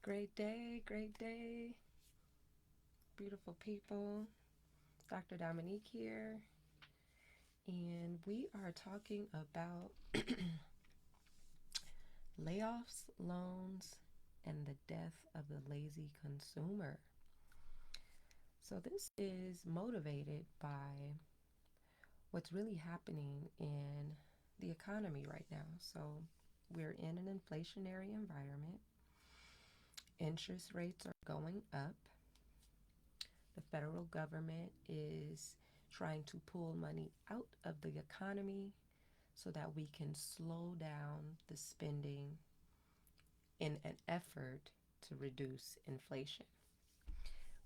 Great day, beautiful people. Dr. Dominique here, and we are talking about layoffs, loans, and the death of the lazy consumer. So, this is motivated by what's really happening in the economy right now. So, we're in an inflationary environment, interest rates are going up. The federal government is trying to pull money out of the economy so that we can slow down the spending in an effort to reduce inflation.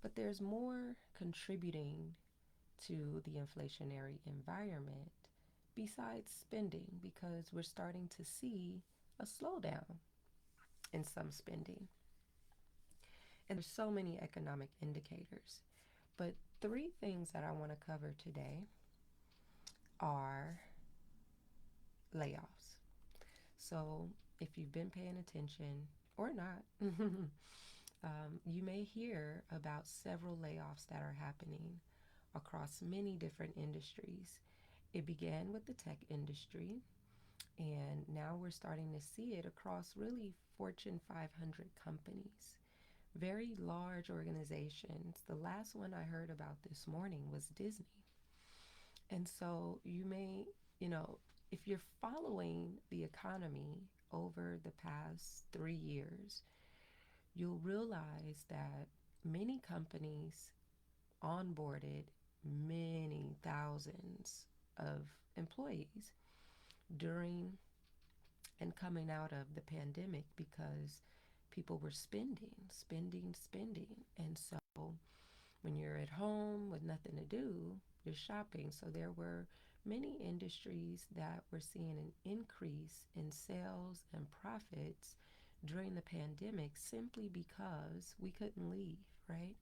But there's more contributing to the inflationary environment besides spending because we're starting to see a slowdown in some spending. And there's so many economic indicators. But three things that I want to cover today are layoffs. So if you've been paying attention or not, you may hear about several layoffs that are happening across many different industries. It began with the tech industry, and now we're starting to see it across really Fortune 500 companies, very large organizations. The last one I heard about this morning was Disney. And so if you're following the economy over the past 3 years, you'll realize that many companies onboarded many thousands of employees during and coming out of the pandemic because people were spending. And so when you're at home with nothing to do, you're shopping. So there were many industries that were seeing an increase in sales and profits during the pandemic simply because we couldn't leave, right?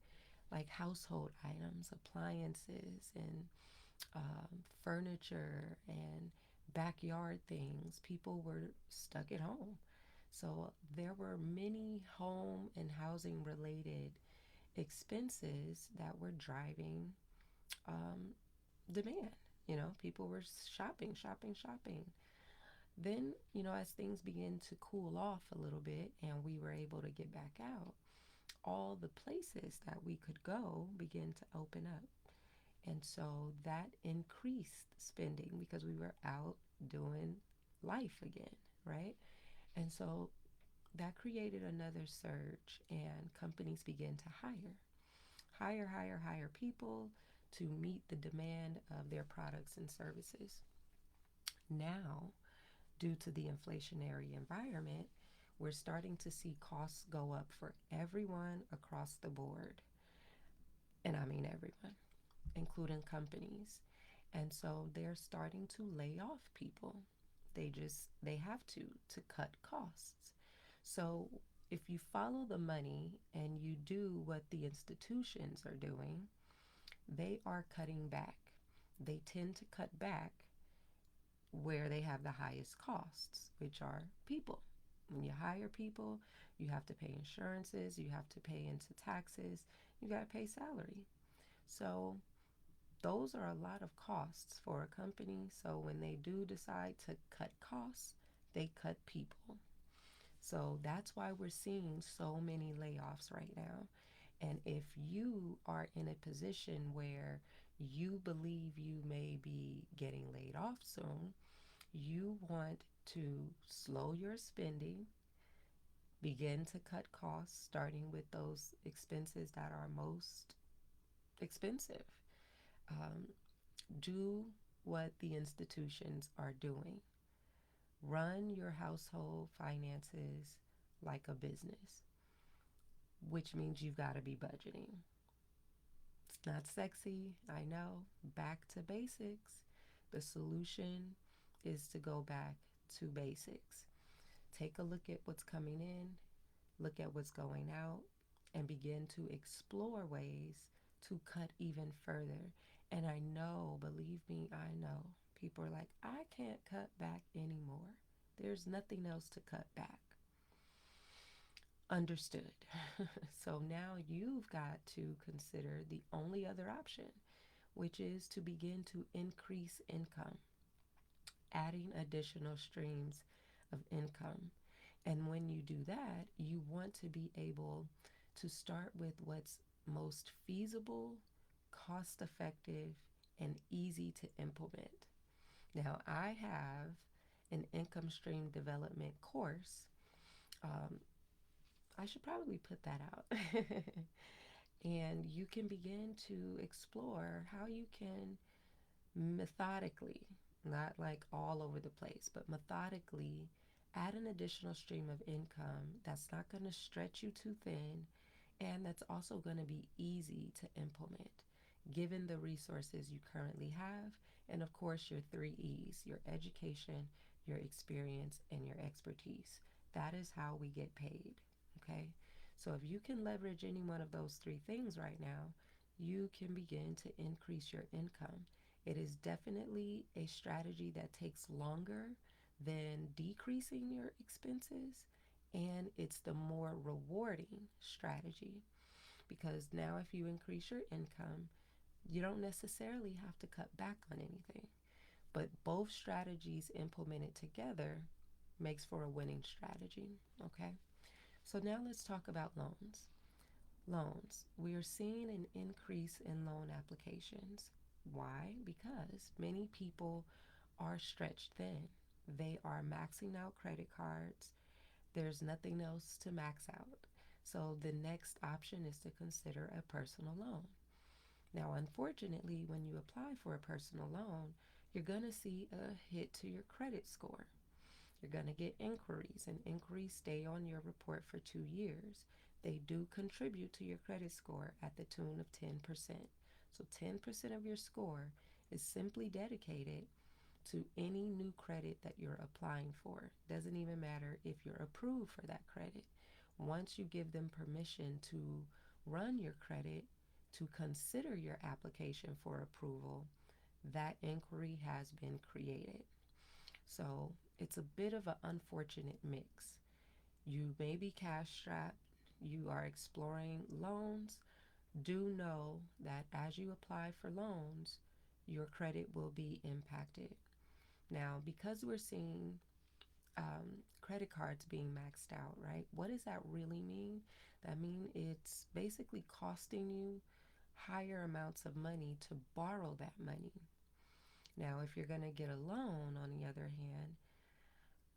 Like household items, appliances, and furniture and backyard things. People were stuck at home. So there were many home and housing related expenses that were driving demand. People were shopping. Then, as things began to cool off a little bit and we were able to get back out, all the places that we could go began to open up. And so that increased spending because we were out doing life again, right? And so that created another surge, and companies began to hire people to meet the demand of their products and services. Now, due to the inflationary environment, we're starting to see costs go up for everyone across the board. And I mean everyone, including companies. And so they're starting to lay off people. They have to cut costs. So if you follow the money and you do what the institutions are doing, they are cutting back. They tend to cut back where they have the highest costs, which are people. When you hire people, you have to pay insurances, you have to pay into taxes, you got to pay salary. So those are a lot of costs for a company. So when they do decide to cut costs, they cut people. So that's why we're seeing so many layoffs right now. And if you are in a position where you believe you may be getting laid off soon, you want to slow your spending, begin to cut costs, starting with those expenses that are most expensive. Um, do what the institutions are doing. Run your household finances like a business, which means you've got to be budgeting. It's not sexy, I know. Back to basics. The solution is to go back to basics. Take a look at what's coming in, look at what's going out, and begin to explore ways to cut even further. And I know, believe me, I know, people are like, I can't cut back anymore. There's nothing else to cut back. Understood. So now you've got to consider the only other option, which is to begin to increase income, adding additional streams of income. And when you do that, you want to be able to start with what's most feasible, cost effective, and easy to implement. Now, I have an income stream development course. Um, I should probably put that out. And you can begin to explore how you can methodically, not like all over the place, but methodically add an additional stream of income that's not going to stretch you too thin and that's also going to be easy to implement given the resources you currently have. And of course, your three E's: your education, your experience, and your expertise. That is how we get paid. Okay? So if you can leverage any one of those three things right now, you can begin to increase your income. It is definitely a strategy that takes longer than decreasing your expenses, and it's the more rewarding strategy because now, if you increase your income, you don't necessarily have to cut back on anything. But both strategies implemented together makes for a winning strategy. Okay, so now let's talk about loans. Loans. We are seeing an increase in loan applications. Why? Because many people are stretched thin. They are maxing out credit cards. There's nothing else to max out. So the next option is to consider a personal loan. Now, unfortunately, when you apply for a personal loan, you're going to see a hit to your credit score. You're going to get inquiries, and inquiries stay on your report for 2 years. They do contribute to your credit score at the tune of 10%. So 10% of your score is simply dedicated to any new credit that you're applying for. Doesn't even matter if you're approved for that credit. Once you give them permission to run your credit, to consider your application for approval, that inquiry has been created. So it's a bit of an unfortunate mix. You may be cash strapped, you are exploring loans. Do know that as you apply for loans, your credit will be impacted. Now, because we're seeing credit cards being maxed out, right? What does that really mean? That means it's basically costing you higher amounts of money to borrow that money. Now, if you're going to get a loan, on the other hand,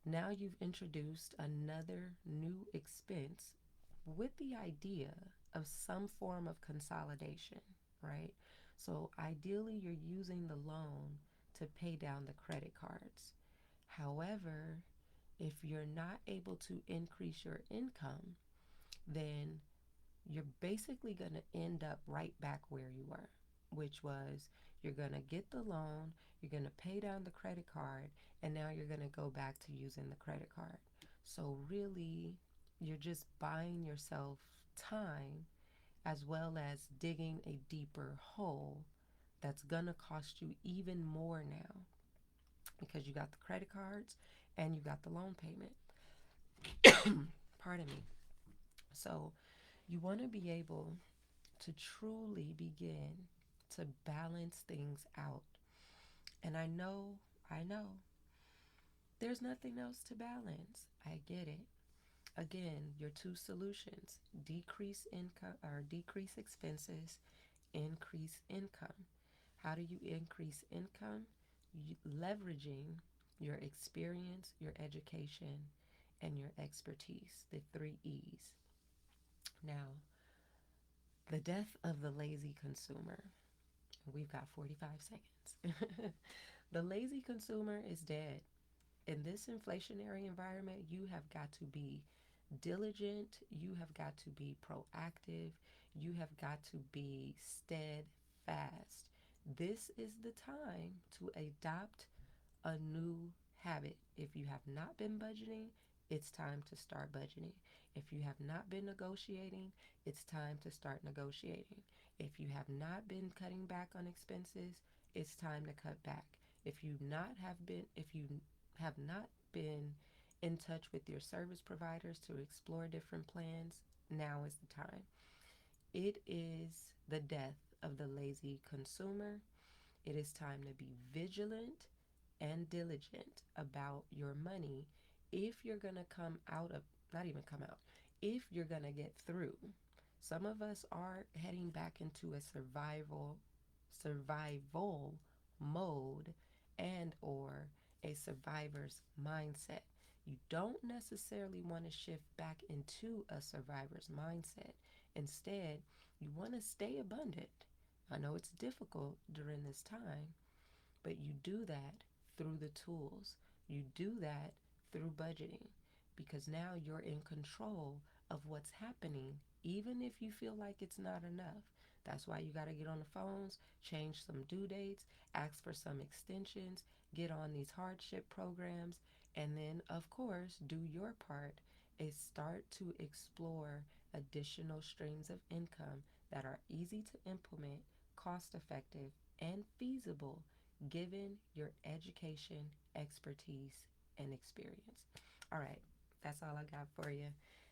now you've introduced another new expense with the idea of some form of consolidation, right? So ideally, you're using the loan to pay down the credit cards. However, if you're not able to increase your income, then you're basically going to end up right back where you were, which was you're going to get the loan, you're going to pay down the credit card, and now you're going to go back to using the credit card. So, really, you're just buying yourself time as well as digging a deeper hole that's going to cost you even more now because you got the credit cards and you got the loan payment. Pardon me. So, you want to be able to truly begin to balance things out. And I know, there's nothing else to balance. I get it. Again, your two solutions: decrease income or decrease expenses, increase income. How do you increase income? Leveraging your experience, your education, and your expertise, the three E's. Now, the death of the lazy consumer. We've got 45 seconds. The lazy consumer is dead. In this inflationary environment, you have got to be diligent, you have got to be proactive, you have got to be steadfast. This is the time to adopt a new habit. If you have not been budgeting, it's time to start budgeting. If you have not been negotiating, it's time to start negotiating. If you have not been cutting back on expenses, it's time to cut back. If you have not been in touch with your service providers to explore different plans, now is the time. It is the death of the lazy consumer. It is time to be vigilant and diligent about your money if you're going to come out of, not even come out, if you're going to get through. Some of us are heading back into a survival mode and or a survivor's mindset. You don't necessarily want to shift back into a survivor's mindset. Instead, you want to stay abundant. I know it's difficult during this time, but you do that through the tools. You do that through budgeting because now you're in control of what's happening, even if you feel like it's not enough. That's why you got to get on the phones, change some due dates, ask for some extensions, get on these hardship programs, and then, of course, do your part is start to explore additional streams of income that are easy to implement, cost effective, and feasible given your education, expertise, and experience. All right, that's all I got for you.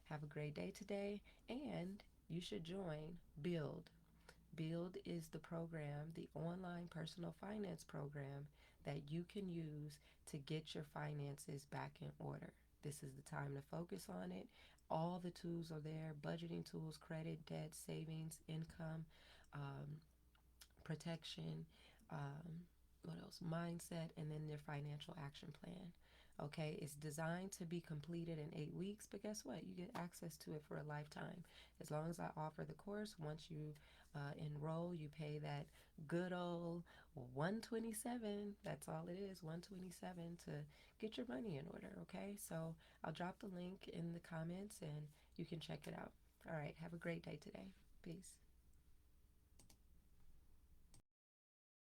Have a great day today, and you should join Build. Build is the program, the online personal finance program that you can use to get your finances back in order. This is the time to focus on it. All the tools are there: budgeting tools, credit, debt, savings, income, um, protection, what else? Mindset, and then their financial action plan. Okay, it's designed to be completed in 8 weeks, but guess what? You get access to it for a lifetime. As long as I offer the course, once you enroll, you pay that good old 127. That's all it is, 127 to get your money in order. Okay, so I'll drop the link in the comments and you can check it out. All right, have a great day today. Peace.